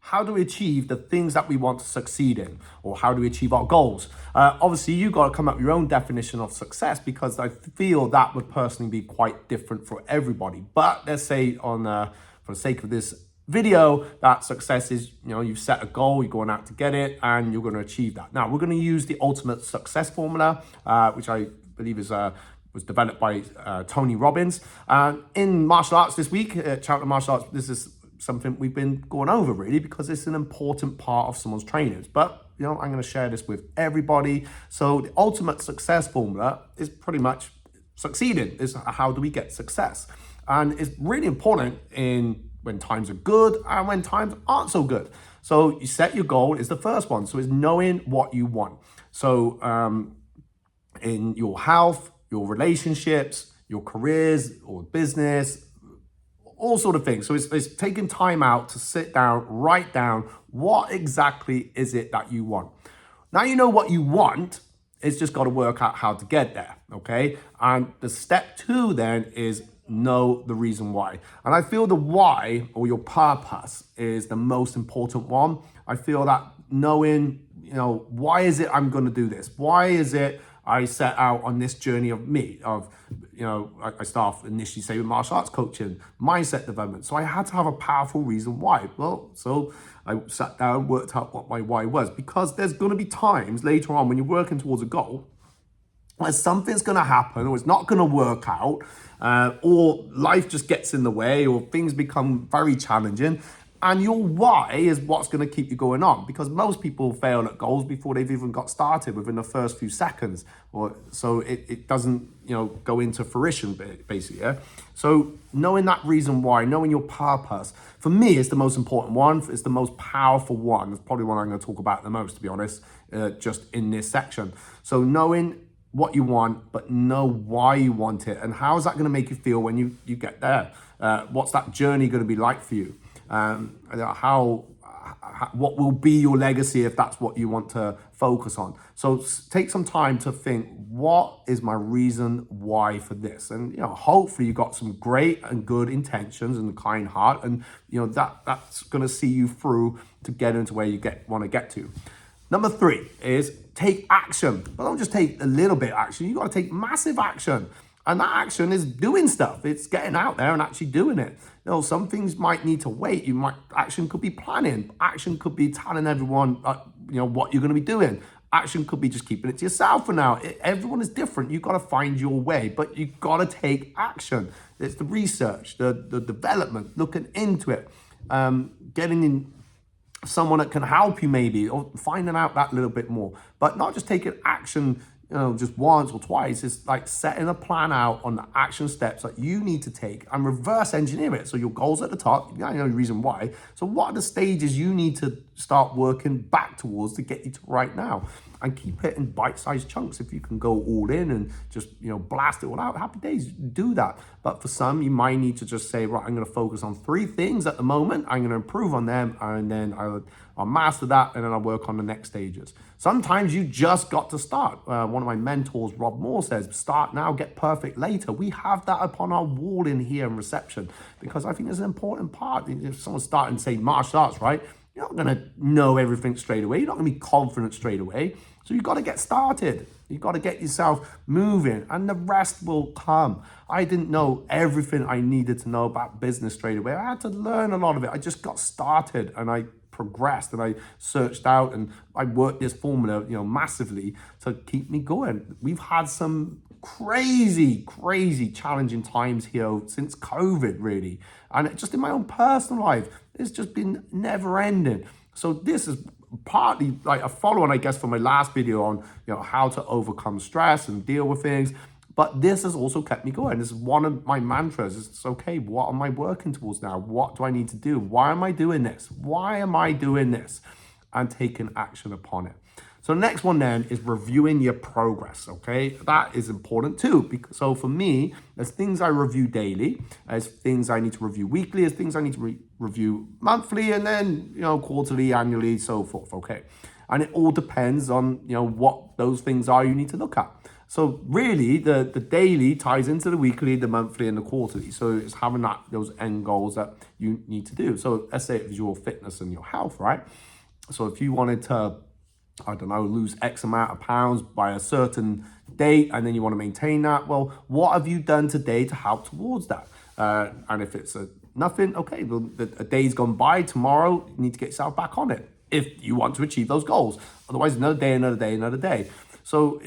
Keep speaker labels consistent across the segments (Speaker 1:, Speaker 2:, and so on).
Speaker 1: how do we achieve the things that we want to succeed in, or how do we achieve our goals? Obviously, you got to come up with your own definition of success, because I feel that would personally be quite different for everybody. But let's say for the sake of this video, that success is, you've set a goal, you're going out to get it, and you're going to achieve that. Now, we're going to use the ultimate success formula, which I believe was developed by Tony Robbins. In martial arts this week, Cheltenham Martial Arts, this is something we've been going over really, because it's an important part of someone's training. But I'm going to share this with everybody. So the ultimate success formula is pretty much succeeding. Is how do we get success? And it's really important when times are good and when times aren't so good. So you set your goal is the first one. So it's knowing what you want. So in your health, your relationships, your careers or business, all sort of things. So it's taking time out to sit down, write down what exactly is it that you want. Now you know what you want. It's just got to work out how to get there, okay? And the step 2 then is know the reason why. And I feel the why, or your purpose, is the most important one. I feel that knowing, why is it I'm going to do this? Why is it I set out on this journey of me, I start initially say with martial arts coaching, mindset development. So I had to have a powerful reason why. Well, so I sat down, worked out what my why was, because there's going to be times later on when you're working towards a goal where something's going to happen, or it's not going to work out, or life just gets in the way, or things become very challenging. And your why is what's going to keep you going on, because most people fail at goals before they've even got started within the first few seconds, or so it doesn't go into fruition basically. Yeah? So knowing that reason why, knowing your purpose, for me is the most important one. It's the most powerful one. It's probably one I'm going to talk about the most, to be honest, just in this section. So knowing what you want, but know why you want it, and how is that going to make you feel when you get there? What's that journey going to be like for you? What will be your legacy if that's what you want to focus on? So take some time to think, what is my reason why for this? And hopefully you got some great and good intentions and a kind heart, and that's going to see you through to get into where you want to get to. Number 3 is take action. But don't just take a little bit of action. You got to take massive action. And that action is doing stuff. It's getting out there and actually doing it. Some things might need to wait. Action could be planning. Action could be telling everyone, what you're going to be doing. Action could be just keeping it to yourself for now. Everyone is different. You've got to find your way, but you've got to take action. It's the research, the development, looking into it, getting in someone that can help you maybe, or finding out that little bit more, but not just taking action just once or twice. It's like setting a plan out on the action steps that you need to take and reverse engineer it. So your goals at the top, you know the reason why. So what are the stages you need to start working back towards to get you to right now? And keep it in bite-sized chunks. If you can go all in and just blast it all out, happy days, do that. But for some, you might need to just say, right, I'm going to focus on 3 things at the moment. I'm going to improve on them, and then I'll master that, and then I'll work on the next stages. Sometimes you just got to start. One of my mentors, Rob Moore, says, start now, get perfect later. We have that upon our wall in here in reception, because I think it's an important part. If someone's starting, say, martial arts, right? You're not going to know everything straight away. You're not going to be confident straight away. So you've got to get started. You've got to get yourself moving, and the rest will come. I didn't know everything I needed to know about business straight away. I had to learn a lot of it. I just got started, and I progressed, and I searched out, and I worked this formula, massively to keep me going. We've had some crazy challenging times here since COVID, really. And just in my own personal life, it's just been never ending. So this is partly like a follow-on, I guess, from my last video on, how to overcome stress and deal with things. But this has also kept me going. This is one of my mantras. It's okay, what am I working towards now? What do I need to do? Why am I doing this? Why am I doing this? And taking action upon it. So the next one then is reviewing your progress, okay? That is important too. So for me, there's things I review daily, there's things I need to review weekly, there's things I need to review monthly, and then, quarterly, annually, so forth, okay? And it all depends on, what those things are you need to look at. So really, the daily ties into the weekly, the monthly, and the quarterly. So it's having those end goals that you need to do. So let's say it was your fitness and your health, right? So if you wanted to, I don't know, lose X amount of pounds by a certain date, and then you want to maintain that, well, what have you done today to help towards that? And if it's nothing, okay, well, a day's gone by. Tomorrow, you need to get yourself back on it if you want to achieve those goals. Otherwise, another day, another day, another day. So,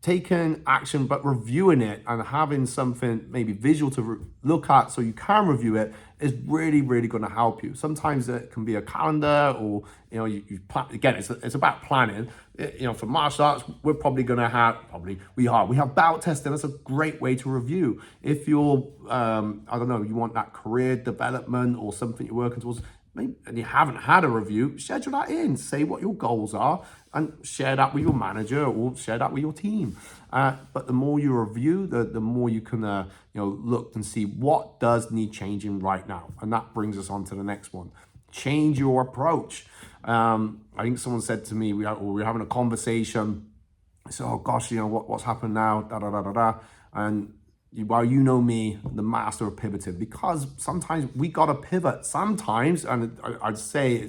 Speaker 1: taking action, but reviewing it and having something maybe visual to look at so you can review it is really, really going to help you. Sometimes it can be a calendar, or you plan. Again, it's about planning. For martial arts, we're probably going to have we have bout testing. That's a great way to review. If you're I don't know, you want that career development or something you're working towards, and you haven't had a review, schedule that in. Say what your goals are and share that with your manager or share that with your team. But the more you review, the more you can look and see what does need changing right now. And that brings us on to the next one. Change your approach. I think someone said to me, we were having a conversation. I said, oh gosh, what's happened now? Da da da da da. And well, you know me, the master of pivoting, because sometimes we got to pivot. Sometimes, and I'd say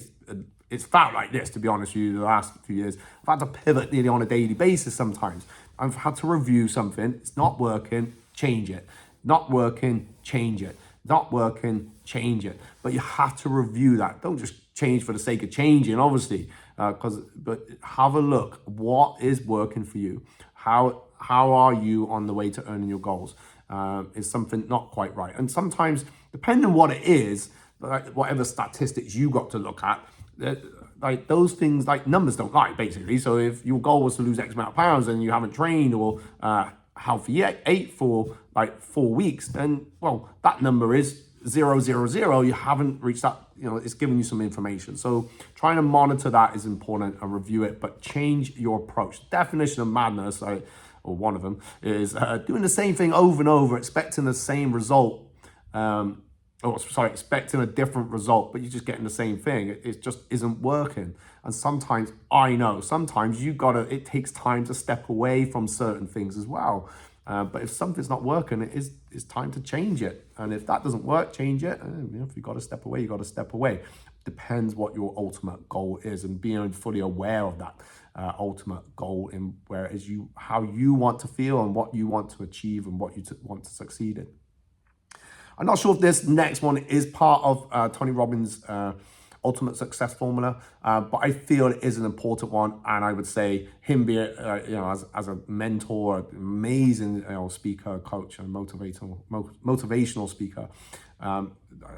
Speaker 1: it's felt like this, to be honest with you, the last few years. I've had to pivot nearly on a daily basis sometimes. I've had to review something. It's not working, change it. Not working, change it. Not working, change it. But you have to review that. Don't just change for the sake of changing, obviously. But have a look. What is working for you? How are you on the way to earning your goals? Is something not quite right? And sometimes, depending on what it is, whatever statistics you got to look at, like those things, like numbers don't lie, basically. So if your goal was to lose X amount of pounds and you haven't trained or healthy ate for like 4 weeks, then, well, that number is 0, 0, 0. You haven't reached that, it's giving you some information. So trying to monitor that is important and review it, but change your approach. Definition of madness, or one of them, is doing the same thing over and over, expecting the same result. Expecting a different result, but you're just getting the same thing. It just isn't working. And sometimes, it takes time to step away from certain things as well. But if something's not working, it's time to change it. And if that doesn't work, change it. If you got to step away, you got to step away. Depends what your ultimate goal is, and being fully aware of that ultimate goal in where is how you want to feel and what you want to achieve and what you want to succeed in. I'm not sure if this next one is part of Tony Robbins' ultimate success formula, but I feel it is an important one. And I would say him being, as a mentor, amazing speaker, coach, and motivational speaker. I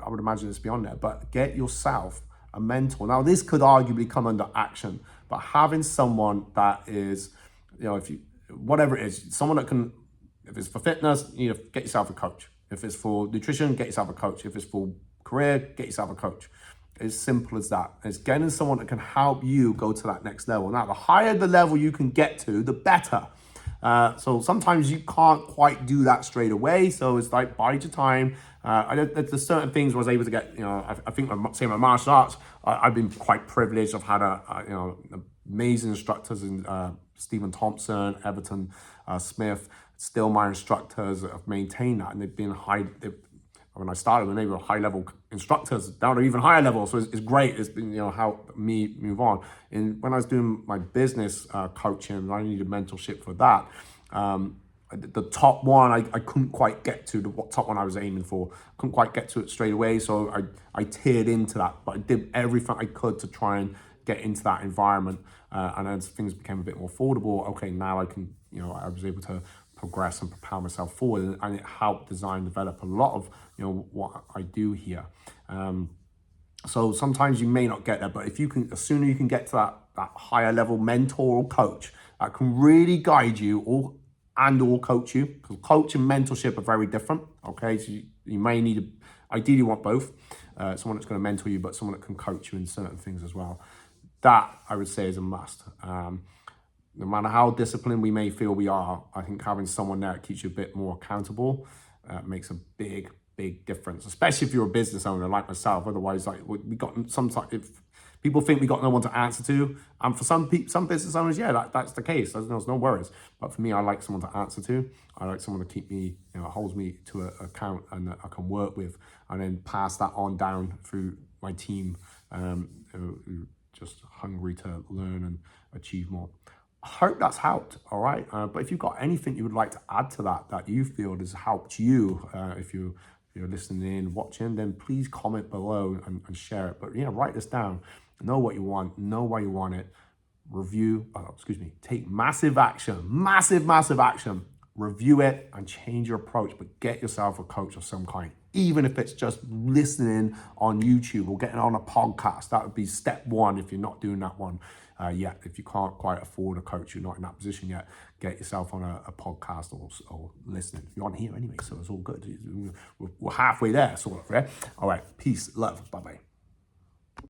Speaker 1: would imagine it's beyond that. But get yourself a mentor. Now, this could arguably come under action, but having someone that is, whatever it is, someone that can, if it's for fitness, get yourself a coach. If it's for nutrition, get yourself a coach. If it's for career, get yourself a coach. It's simple as that. It's getting someone that can help you go to that next level. Now, the higher the level you can get to, the better. So sometimes you can't quite do that straight away. So it's like, bide your time. There's certain things where I was able to get, I think say my martial arts, I've been quite privileged. I've had amazing instructors in Stephen Thompson, Everton Smith, still my instructors have maintained that, and they've been when I started, when they were high-level instructors, down to even higher level. So it's great. It's been, helped me move on. And when I was doing my business coaching, I needed mentorship for that. The top one, I couldn't quite get to the top one I was aiming for. Couldn't quite get to it straight away. So I tiered into that, but I did everything I could to try and get into that environment. And as things became a bit more affordable, okay, now I can, I was able to progress and propel myself forward, and it helped design, develop a lot of what I do here. So sometimes you may not get there, but if you can, the sooner you can get to that higher level mentor or coach that can really guide you or coach you, because coach and mentorship are very different. Okay, so you may need ideally want both. Someone that's going to mentor you, but someone that can coach you in certain things as well. That I would say is a must. No matter how disciplined we may feel we are, I think having someone there that keeps you a bit more accountable makes a big, big difference, especially if you're a business owner like myself. Otherwise, like we got sometimes if people think we got no one to answer to, and for some business owners, yeah, that's the case. There's no worries. But for me, I like someone to answer to. I like someone to keep me, holds me to an account and that I can work with, and then pass that on down through my team, who just hungry to learn and achieve more. I hope that's helped, all right? But if you've got anything you would like to add to that you feel has helped you, if you're listening in, watching, then please comment below and share it. But write this down. Know what you want, know why you want it. Take massive action, massive action. Review it and change your approach, but get yourself a coach of some kind. Even if it's just listening on YouTube or getting on a podcast, that would be step one if you're not doing that one yet. If you can't quite afford a coach, you're not in that position yet, get yourself on a podcast or listening. You're on here anyway, so it's all good. We're halfway there, sort of, yeah? All right, peace, love, bye-bye.